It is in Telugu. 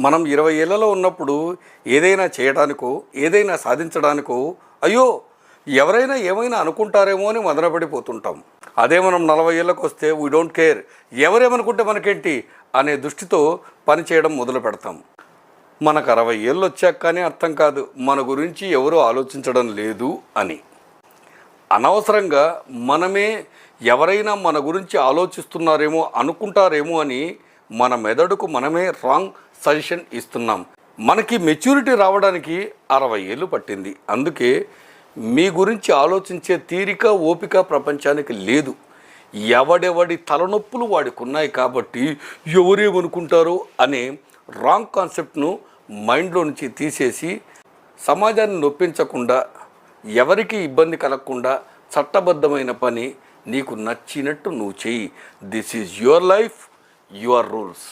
మనం 20 ఏళ్లలో ఉన్నప్పుడు ఏదైనా చేయడానికో ఏదైనా సాధించడానికో అయ్యో ఎవరైనా ఏమైనా అనుకుంటారేమో అని మదనపడిపోతుంటాం. అదే మనం 40 ఏళ్ళకు వస్తే వీ డోంట్ కేర్, ఎవరేమనుకుంటే మనకేంటి అనే దృష్టితో పనిచేయడం మొదలు పెడతాం. మనకు 60 ఏళ్ళు వచ్చాక కానీ అర్థం కాదు మన గురించి ఎవరూ ఆలోచించడం లేదు అని. అనవసరంగా మనమే ఎవరైనా మన గురించి ఆలోచిస్తున్నారేమో అనుకుంటారేమో అని మన మెదడుకు మనమే రాంగ్ సజెషన్ ఇస్తున్నాం. మనకి మెచ్యూరిటీ రావడానికి 60 ఏళ్ళు పట్టింది. అందుకే మీ గురించి ఆలోచించే తీరిక ఓపిక ప్రపంచానికి లేదు. ఎవడెవడి తలనొప్పులు వాడికి ఉన్నాయి కాబట్టి ఎవరేమనుకుంటారో అనే రాంగ్ కాన్సెప్ట్ను మైండ్లో నుంచి తీసేసి సమాజాన్ని నొప్పించకుండా ఎవరికి ఇబ్బంది కలగకుండా చట్టబద్ధమైన పని నీకు నచ్చినట్టు నువ్వు చెయ్యి. This is your life, your rules.